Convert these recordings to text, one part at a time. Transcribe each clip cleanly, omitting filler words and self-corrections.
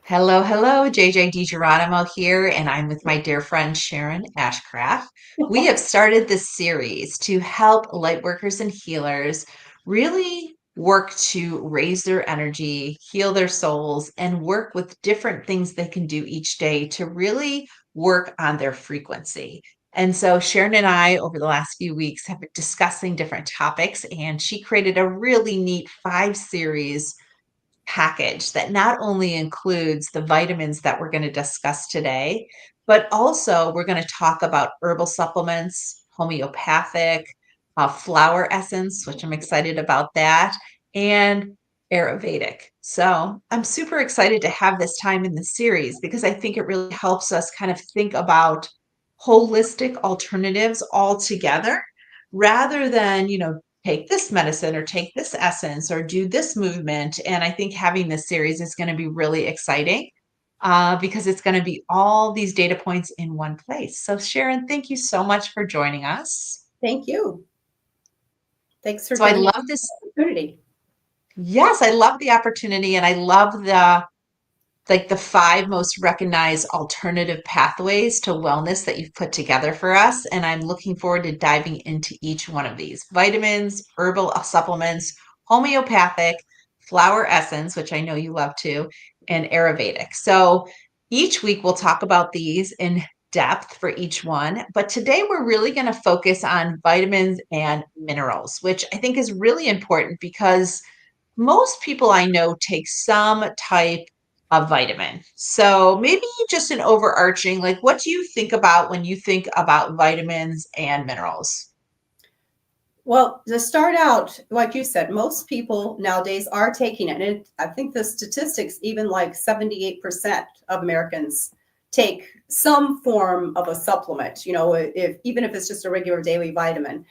Hello, hello, JJ DiGeronimo here, and I'm with my dear friend Sharon Ashcraft. We have started this series to help lightworkers and healers really work to raise their energy, heal their souls, and work with different things they can do each day to really work on their frequency. And so Sharon and I, over the last few weeks, have been discussing different topics, and she created a really neat 5 series package that not only includes the vitamins that we're going to discuss today, but also we're going to talk about herbal supplements, homeopathic, flower essence, which I'm excited about that, and Ayurvedic. So I'm super excited to have this time in the series because I think it really helps us kind of think about holistic alternatives all together rather than, take this medicine or take this essence or do this movement. And I think having this series is going to be really exciting because it's going to be all these data points in one place. So, Sharon, thank you so much for joining us. Thank you. Thanks for So, I giving me love this. the opportunity. Yes, I love the opportunity and I love the 5 most recognized alternative pathways to wellness that you've put together for us. And I'm looking forward to diving into each one of these vitamins, herbal supplements, homeopathic, flower essence, which I know you love too, and Ayurvedic. So each week we'll talk about these in depth for each one. But today we're really going to focus on vitamins and minerals, which I think is really important because most people I know take some type of vitamin. So maybe just an overarching, like, what do you think about when you think about vitamins and minerals? Well, to start out, like you said, most people nowadays are taking it. And I think the statistics, even like 78% of Americans take some form of a supplement, if even if it's just a regular daily vitamin.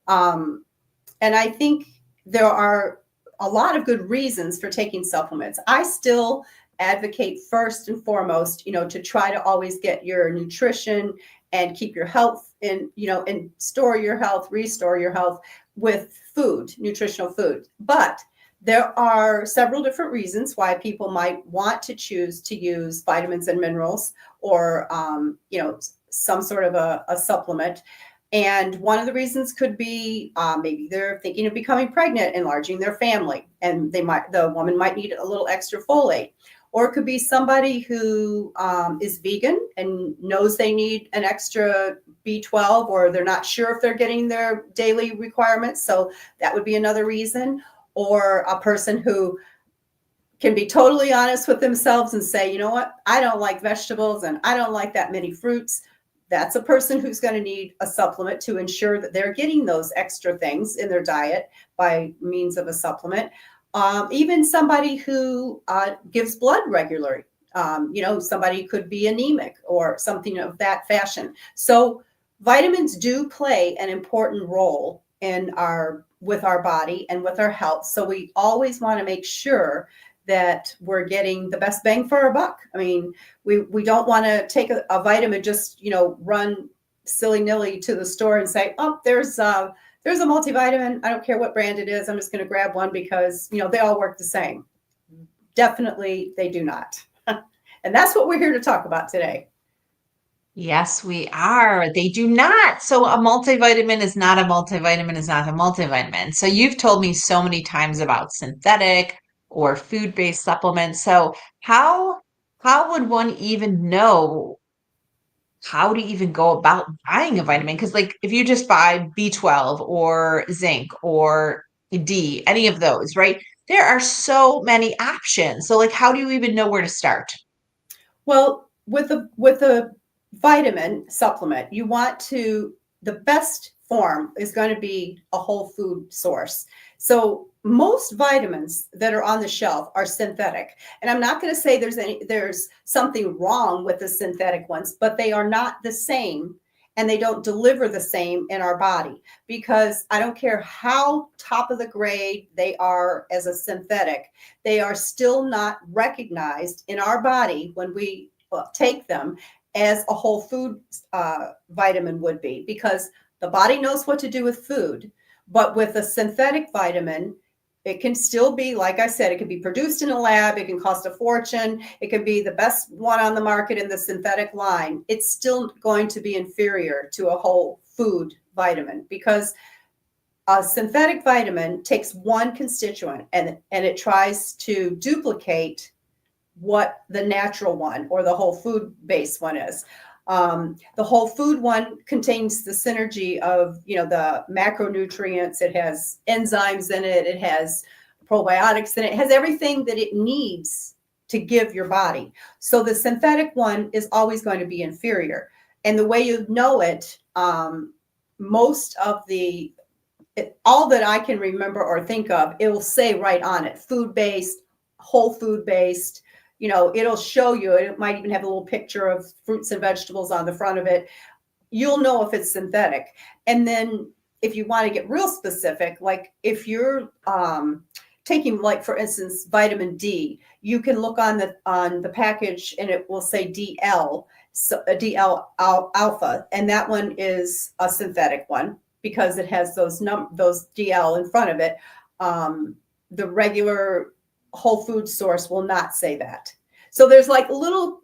Um, and I think there are a lot of good reasons for taking supplements. I still advocate first and foremost, to try to always get your nutrition and keep your health and store your health, restore your health with food, nutritional food. But there are several different reasons why people might want to choose to use vitamins and minerals or, some sort of a supplement. And one of the reasons could be maybe they're thinking of becoming pregnant, enlarging their family, and the woman might need a little extra folate. Or it could be somebody who is vegan and knows they need an extra B12, or they're not sure if they're getting their daily requirements. So that would be another reason. Or a person who can be totally honest with themselves and say, you know what, I don't like vegetables and I don't like that many fruits. That's a person who's going to need a supplement to ensure that they're getting those extra things in their diet by means of a supplement. Even somebody who gives blood regularly, somebody could be anemic or something of that fashion. So vitamins do play an important role with our body and with our health. So we always want to make sure that we're getting the best bang for our buck. I mean, we don't want to take a vitamin, just, run silly-nilly to the store and say, oh, there's a multivitamin. I don't care what brand it is. I'm just going to grab one because, they all work the same. Definitely they do not. And that's what we're here to talk about today. Yes, we are. They do not. So a multivitamin is not a multivitamin is not a multivitamin. So you've told me so many times about synthetic or food-based supplements. So how would one even know how to even go about buying a vitamin? Because like if you just buy B12 or zinc or D, any of those, right? There are so many options. So like how do you even know where to start? Well, with a vitamin supplement, the best form is going to be a whole food source. So most vitamins that are on the shelf are synthetic. And I'm not going to say there's something wrong with the synthetic ones, but they are not the same and they don't deliver the same in our body, because I don't care how top of the grade they are as a synthetic, they are still not recognized in our body when we take them as a whole food vitamin would be, because the body knows what to do with food. But with a synthetic vitamin, It can still be, like I said, it can be produced in a lab. It can cost a fortune. It can be the best one on the market in the synthetic line. It's still going to be inferior to a whole food vitamin, because a synthetic vitamin takes one constituent and it tries to duplicate what the natural one or the whole food based one is. The whole food one contains the synergy of, the macronutrients. It has enzymes in it. It has probiotics in it. It has everything that it needs to give your body. So the synthetic one is always going to be inferior. And the way you know it, most of all that I can remember or think of, it will say right on it, food-based, whole food-based. It'll show you, it might even have a little picture of fruits and vegetables on the front of it. You'll know if it's synthetic. And then if you want to get real specific, like if you're taking, like, for instance, vitamin D, you can look on the package and it will say DL, so DL alpha, and that one is a synthetic one because it has those DL in front of it. The regular whole food source will not say that. So there's like a little,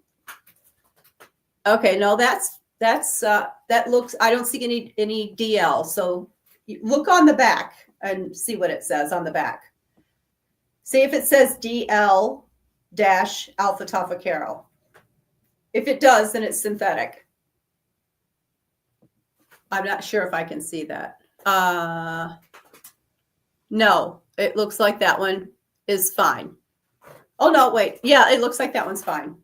okay, no, that looks, I don't see any DL. So look on the back and see what it says on the back. See if it says DL dash alpha tocopherol. If it does, then it's synthetic. I'm not sure if I can see that. No, it looks like that one is fine. Oh no, wait. Yeah, it looks like that one's fine.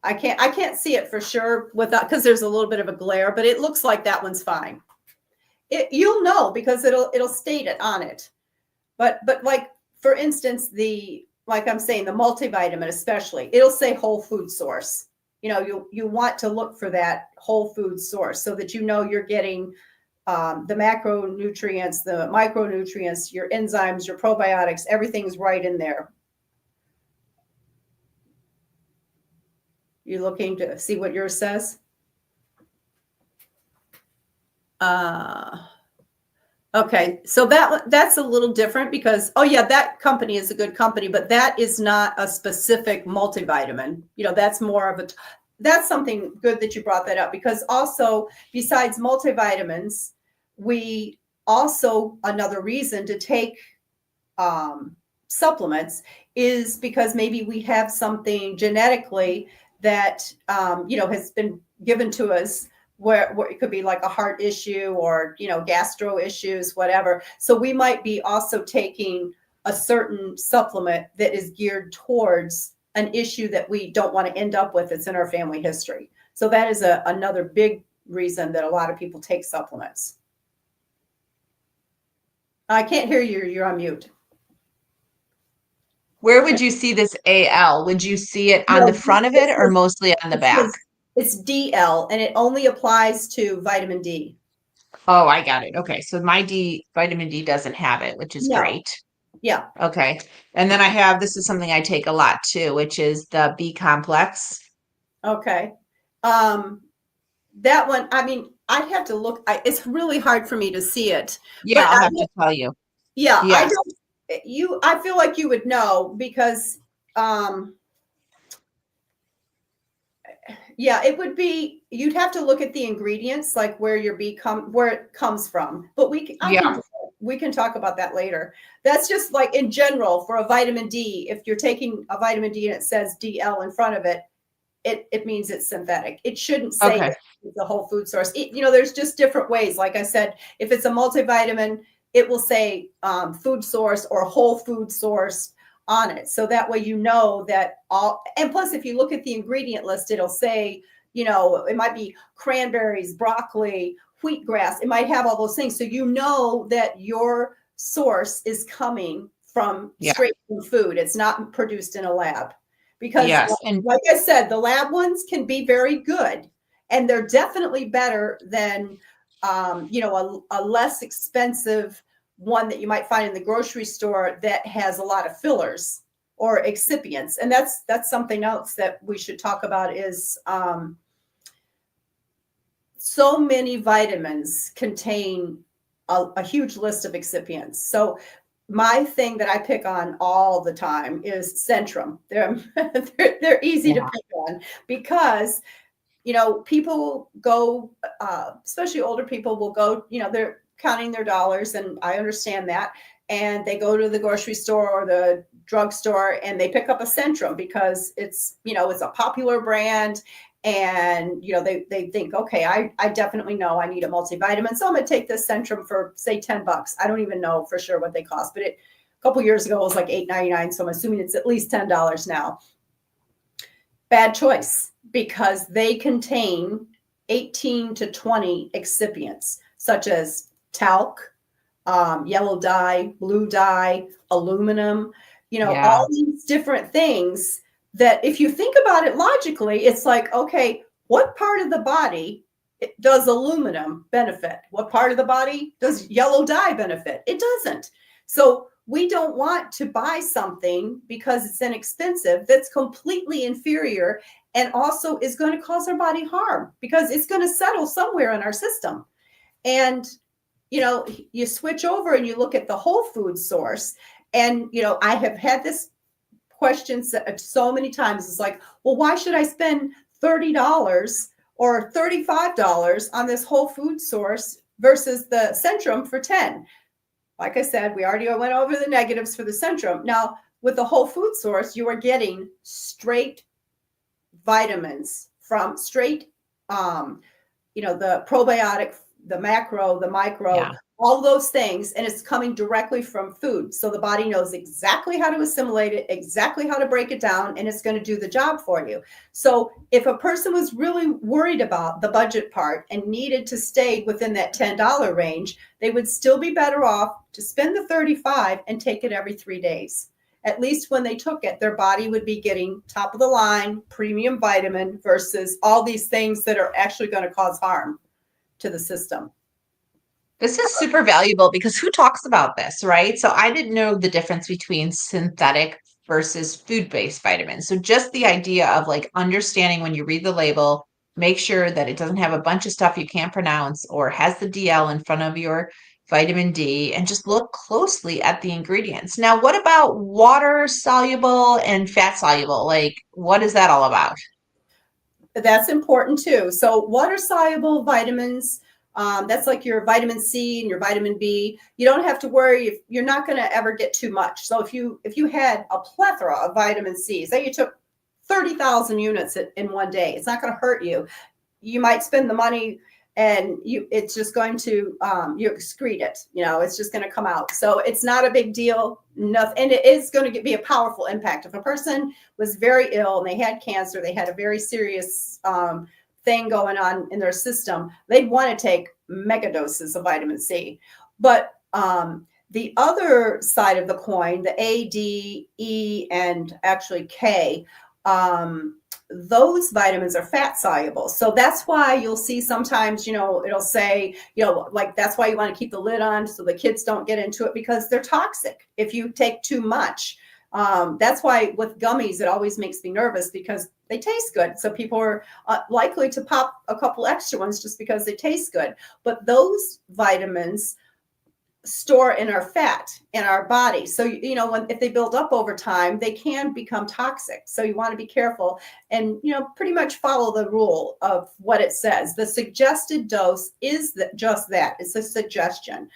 I can't see it for sure without, because there's a little bit of a glare, but it looks like that one's fine. You'll know because it'll state it on it. But like, for instance, like I'm saying, the multivitamin especially, it'll say whole food source. You want to look for that whole food source so that you're getting the macronutrients, the micronutrients, your enzymes, your probiotics, everything's right in there. You're looking to see what yours says? Okay, so that's a little different because, oh yeah, that company is a good company, but that is not a specific multivitamin. That's more of that's something good that you brought that up, because also besides multivitamins, we also, another reason to take supplements is because maybe we have something genetically that, has been given to us where it could be like a heart issue or, gastro issues, whatever. So we might be also taking a certain supplement that is geared towards an issue that we don't want to end up with. It's in our family history. So that is another big reason that a lot of people take supplements. I can't hear you. You're on mute. Where would you see this AL? Would you see it on the front of it or mostly on the back? It's DL, and it only applies to vitamin D. Oh, I got it. Okay. So my vitamin D doesn't have it, which is great. Yeah. Okay. And then this is something I take a lot too, which is the B complex. Okay. That one, I mean, I'd have to look. It's really hard for me to see it. Yeah, I'll have to tell you. Yeah, yes. I feel like you would know because, yeah, it would be, you'd have to look at the ingredients, like where where it comes from. But we can talk about that later. That's just like in general for a vitamin D. If you're taking a vitamin D and it says DL in front of it, it means it's synthetic. It shouldn't say it's a whole food source. There's just different ways. Like I said, if it's a multivitamin, it will say food source or whole food source on it. So that way, that all, and plus if you look at the ingredient list, it'll say, it might be cranberries, broccoli, wheatgrass. It might have all those things. So that your source is coming from straight from food. It's not produced in a lab. Because like I said, the lab ones can be very good, and they're definitely better than, a less expensive one that you might find in the grocery store that has a lot of fillers or excipients. And that's something else that we should talk about is, so many vitamins contain a huge list of excipients. So my thing that I pick on all the time is Centrum. They're easy to Yeah. pick on because, people go, especially older people will go, they're counting their dollars, and I understand that. And they go to the grocery store or the drugstore and they pick up a Centrum because it's a popular brand. And, they think, okay, I definitely know I need a multivitamin. So I'm going to take this Centrum for, say, $10. I don't even know for sure what they cost, but a couple years ago, it was like $8.99. So I'm assuming it's at least $10 now. Bad choice, because they contain 18 to 20 excipients, such as talc, yellow dye, blue dye, aluminum, Yeah. all these different things that if you think about it logically, it's like, okay, what part of the body does aluminum benefit? What part of the body does yellow dye benefit? It doesn't. So we don't want to buy something because it's inexpensive that's completely inferior and also is going to cause our body harm because it's going to settle somewhere in our system. And you switch over and you look at the whole food source. And, I have had this question so many times. It's like, well, why should I spend $30 or $35 on this whole food source versus the Centrum for 10? Like I said, we already went over the negatives for the Centrum. Now, with the whole food source, you are getting straight vitamins from straight, the probiotic, the macro, the micro, Yeah. all those things, and it's coming directly from food. So the body knows exactly how to assimilate it, exactly how to break it down, and it's going to do the job for you. So if a person was really worried about the budget part and needed to stay within that $10 range, they would still be better off to spend the $35 and take it every 3 days. At least when they took it, their body would be getting top of the line premium vitamin versus all these things that are actually going to cause harm to the system. This is super valuable because who talks about this, right? So I didn't know the difference between synthetic versus food-based vitamins. So just the idea of like understanding when you read the label, make sure that it doesn't have a bunch of stuff you can't pronounce or has the DL in front of your vitamin D, and just look closely at the ingredients. Now, what about water soluble and fat soluble? Like, what is that all about? That's important too. So water soluble vitamins, that's like your vitamin C and your vitamin B. You don't have to worry if you're not going to ever get too much. So if you had a plethora of vitamin C, say you took 30,000 units in one day, it's not going to hurt you. You might spend the money and it's just going to you excrete it, it's just going to come out. So it's not a big deal. Nothing, and it is going to be a powerful impact. If a person was very ill and they had cancer, they had a very serious thing going on in their system, they'd want to take mega doses of vitamin C. But the other side of the coin, the A, D, E, and actually K, those vitamins are fat soluble. So that's why you'll see sometimes, it'll say, like that's why you want to keep the lid on so the kids don't get into it, because they're toxic if you take too much. That's why with gummies, it always makes me nervous because they taste good. So people are likely to pop a couple extra ones just because they taste good. But those vitamins store in our fat in our body. So, if they build up over time, they can become toxic. So you want to be careful and, pretty much follow the rule of what it says. The suggested dose is just that. It's a suggestion,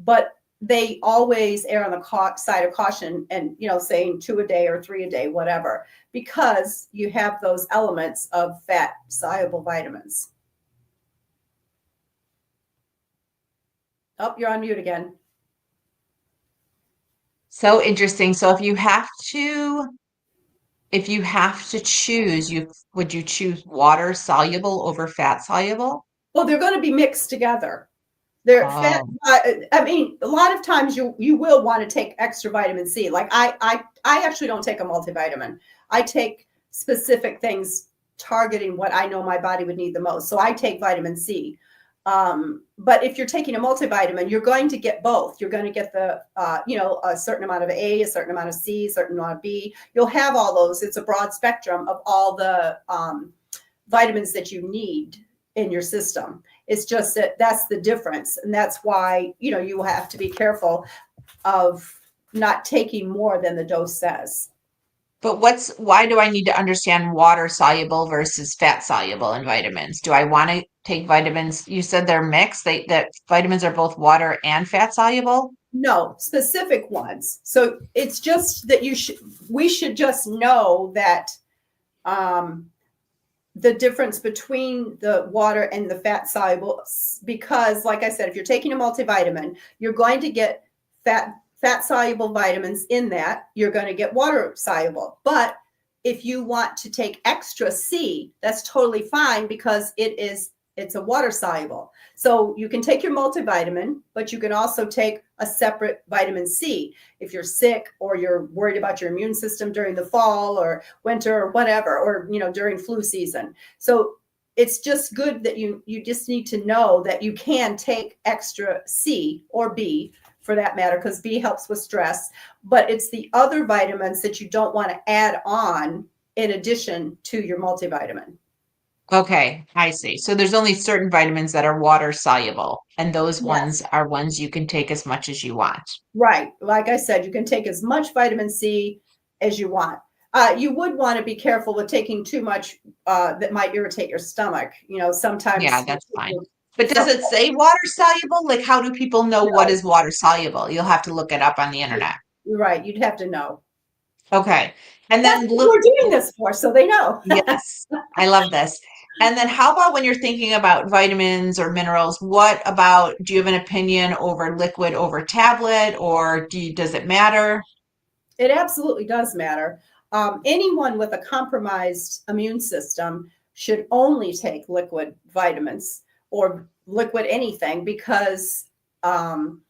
but they always err on the side of caution and, saying 2 a day or 3 a day, whatever, because you have those elements of fat soluble vitamins. Oh, you're on mute again. So interesting. So if you have to choose, would you choose water soluble over fat soluble? Well, they're going to be mixed together. They're fat. Oh, I mean, a lot of times you will want to take extra vitamin C. Like I actually don't take a multivitamin. I take specific things targeting what I know my body would need the most. So I take vitamin C. But if you're taking a multivitamin, you're going to get both. You're going to get the, a certain amount of A, a certain amount of C, a certain amount of B. You'll have all those. It's a broad spectrum of all the vitamins that you need in your system. It's just that's the difference. And that's why, you have to be careful of not taking more than the dose says. But why do I need to understand water soluble versus fat soluble in vitamins? Do I want to take vitamins? You said they're mixed, that vitamins are both water and fat soluble? No, specific ones. So it's just that we should just know that the difference between the water and the fat soluble, because like I said, if you're taking a multivitamin, you're going to get fat soluble vitamins in that. You're going to get water soluble. But if you want to take extra C, that's totally fine because it's a water soluble. So you can take your multivitamin, but you can also take a separate vitamin C if you're sick or you're worried about your immune system during the fall or winter or whatever, or during flu season. So it's just good that you just need to know that you can take extra C or B for that matter, because B helps with stress, but it's the other vitamins that you don't want to add on in addition to your multivitamin. Okay, I see. So there's only certain vitamins that are water soluble, and those Yes. ones are ones you can take as much as you want. Right. Like I said, you can take as much vitamin C as you want. You would want to be careful with taking too much that might irritate your stomach. Sometimes. Yeah, that's fine. But does it say water soluble? Like, how do people know what No, is water soluble? You'll have to look it up on the internet. you're right. You'd have to know. Okay. And That's then what we're doing this for, so they know. yes, I love this. And then how about when you're thinking about vitamins or minerals, do you have an opinion over liquid over tablet, or does it matter? It absolutely does matter. Anyone with a compromised immune system should only take liquid vitamins or liquid anything, because the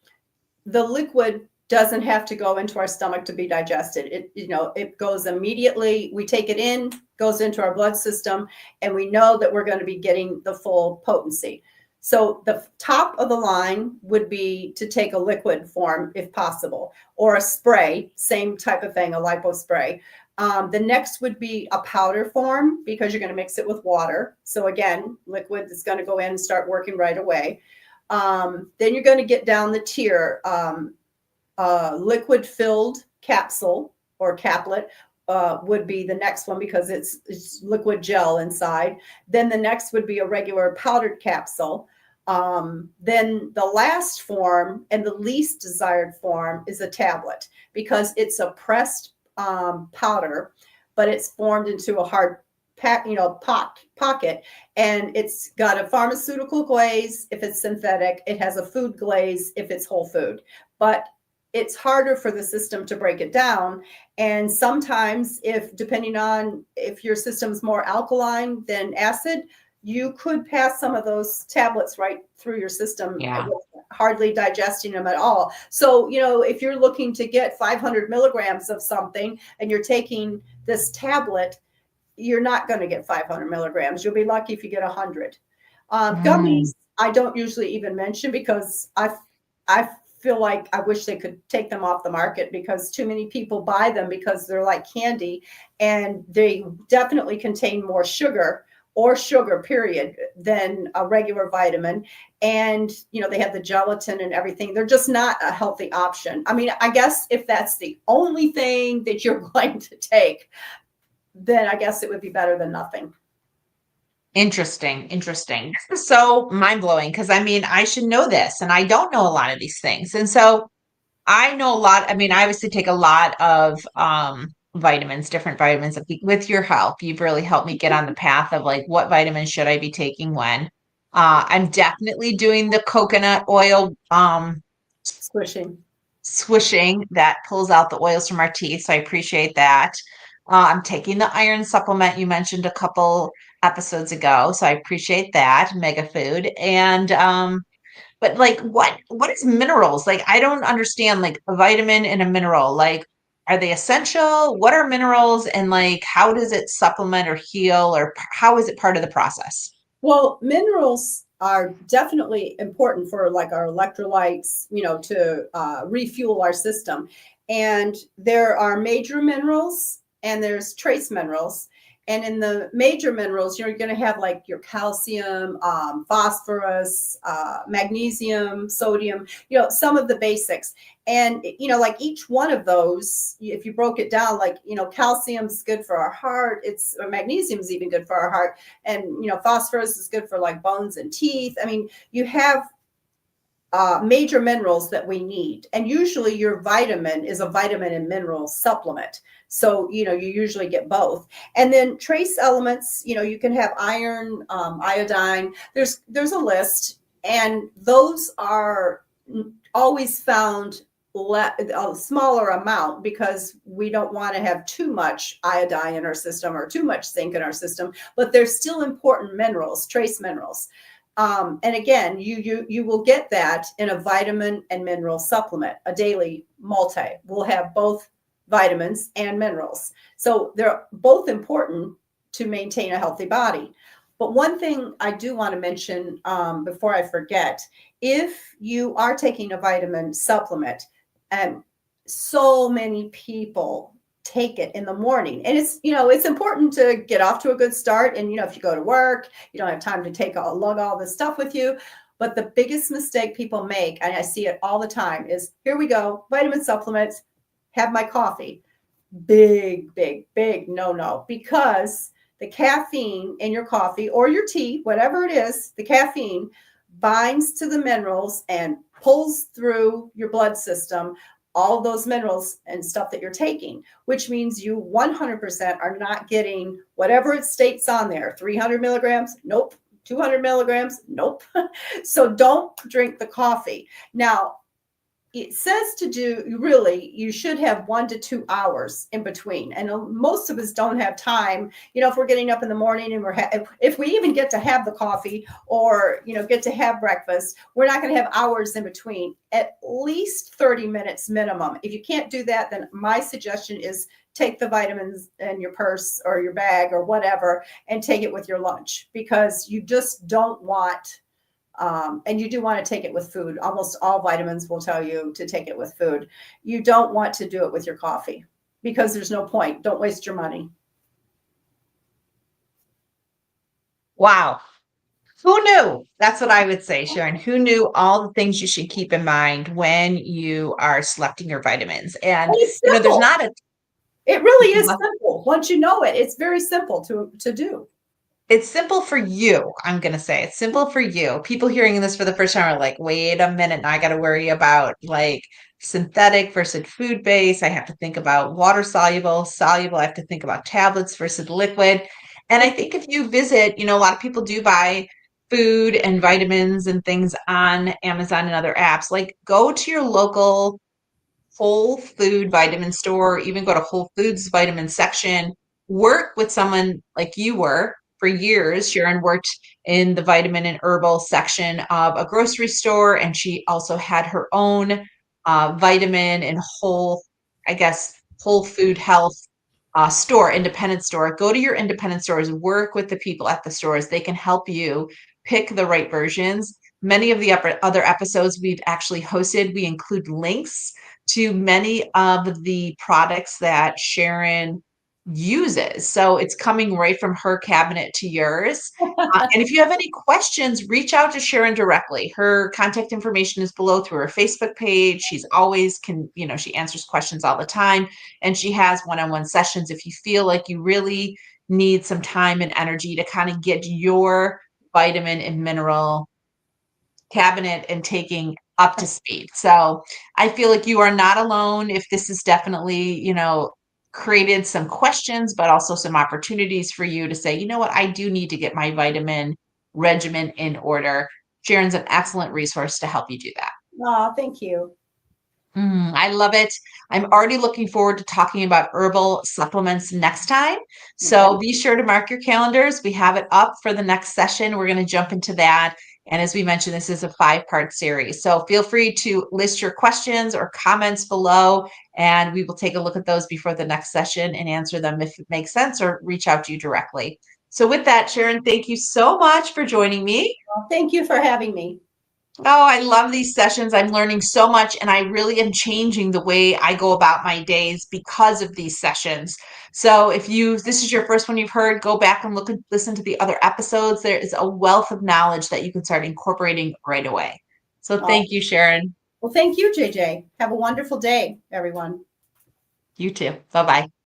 liquid doesn't have to go into our stomach to be digested. It goes immediately. We take it in, goes into our blood system, and we know that we're going to be getting the full potency. So the top of the line would be to take a liquid form if possible, or a spray, same type of thing, a lipo spray. The next would be a powder form, because you're going to mix it with water. So again, liquid is going to go in and start working right away. Then you're going to get down the tier. Liquid filled capsule or caplet would be the next one, because it's liquid gel inside. Then the next would be a regular powdered capsule. Then the last form and the least desired form is a tablet, because it's a pressed powder, but it's formed into a hard pocket, and it's got a pharmaceutical glaze if it's synthetic. It has a food glaze if it's whole food, but it's harder for the system to break it down. And sometimes, depending on if your system's more alkaline than acid, you could pass some of those tablets right through your system, Yeah. hardly digesting them at all. So, if you're looking to get 500 milligrams of something and you're taking this tablet, you're not going to get 500 milligrams. You'll be lucky if you get 100. Gummies, I don't usually even mention, because I feel like I wish they could take them off the market, because too many people buy them because they're like candy, and they definitely contain more sugar period than a regular vitamin. And they have the gelatin and everything. They're just not a healthy option. I mean, I guess if that's the only thing that you're going to take, then I guess it would be better than nothing. Interesting. This is so mind-blowing, because I should know this, and I don't know a lot of these things. And so I know a lot. I obviously take a lot of vitamins, different vitamins. With your help, you've really helped me get on the path of like, what vitamins should I be taking when. I'm definitely doing the coconut oil swishing that pulls out the oils from our teeth. So I appreciate that. I'm taking the iron supplement you mentioned a couple episodes ago. So I appreciate that, mega food. And but like, what is minerals? Like, I don't understand, like, a vitamin and a mineral. Like, are they essential? What are minerals? And like, how does it supplement or heal, or how is it part of the process? Well, minerals are definitely important for like our electrolytes, to refuel our system. And there are major minerals and there's trace minerals. And in the major minerals, you're going to have like your calcium, phosphorus, magnesium, sodium, some of the basics. And, like each one of those, if you broke it down, like, calcium's good for our heart. Magnesium's even good for our heart. And, phosphorus is good for like bones and teeth. I mean, you have major minerals that we need. And usually your vitamin is a vitamin and mineral supplement. So, you usually get both. And then trace elements, you can have iron, iodine. There's a list, and those are always found a smaller amount because we don't want to have too much iodine in our system or too much zinc in our system, but they're still important minerals, trace minerals. And again, you will get that in a vitamin and mineral supplement, a daily multi. Will have both vitamins and minerals. So they're both important to maintain a healthy body. But one thing I do want to mention before I forget, if you are taking a vitamin supplement, and so many people take it in the morning, and it's important to get off to a good start. And if you go to work, you don't have time to lug all this stuff with you. But the biggest mistake people make, and I see it all the time, is here we go, vitamin supplements, have my coffee. Big no, because the caffeine in your coffee or your tea, whatever it is, the caffeine binds to the minerals and pulls through your blood system all those minerals and stuff that you're taking, which means you 100% are not getting whatever it states on there. 300 milligrams, nope. 200 milligrams, nope. So don't drink the coffee. Now, it says you should have 1 to 2 hours in between. And most of us don't have time, if we're getting up in the morning and if we even get to have the coffee or, get to have breakfast, we're not going to have hours in between, at least 30 minutes minimum. If you can't do that, then my suggestion is take the vitamins in your purse or your bag or whatever and take it with your lunch, because you just don't want and you do want to take it with food. Almost all vitamins will tell you to take it with food. You don't want to do it with your coffee because there's no point. Don't waste your money. Wow. Who knew? That's what I would say, Sharon. Who knew all the things you should keep in mind when you are selecting your vitamins? And, And it's there's simple. not a It really is simple. Once you know it, it's very simple to do. It's simple for you. I'm going to say it's simple for you. People hearing this for the first time are like, wait a minute. Now I got to worry about like synthetic versus food based. I have to think about water soluble, soluble. I have to think about tablets versus liquid. And I think if you visit, a lot of people do buy food and vitamins and things on Amazon and other apps. Like go to your local Whole Food vitamin store, even go to Whole Foods vitamin section, work with someone like you were for years. Sharon worked in the vitamin and herbal section of a grocery store, and she also had her own vitamin and whole food health store, independent store. Go to your independent stores, work with the people at the stores. They can help you pick the right versions. Many of the other episodes we've actually hosted, we include links to many of the products that Sharon uses. So it's coming right from her cabinet to yours. And if you have any questions, reach out to Sharon directly. Her contact information is below through her Facebook page. She's always she answers questions all the time. And she has one-on-one sessions if you feel like you really need some time and energy to kind of get your vitamin and mineral cabinet and taking up to speed. So I feel like you are not alone if this is definitely, created some questions, but also some opportunities for you to say, you know what, I do need to get my vitamin regimen in order. Sharon's an excellent resource to help you do that. Oh, thank you. I love it. I'm already looking forward to talking about herbal supplements next time. So be sure to mark your calendars. We have it up for the next session. We're going to jump into that. And as we mentioned, this is a 5-part series. So feel free to list your questions or comments below, and we will take a look at those before the next session and answer them if it makes sense, or reach out to you directly. So with that, Sharon, thank you so much for joining me. Well, thank you for having me. Oh, I love these sessions. I'm learning so much, and I really am changing the way I go about my days because of these sessions. So, if this is your first one you've heard, go back and listen to the other episodes. There is a wealth of knowledge that you can start incorporating right away. So, Oh, thank you, Sharon. well, thank you, JJ. Have a wonderful day, everyone. You too. Bye bye.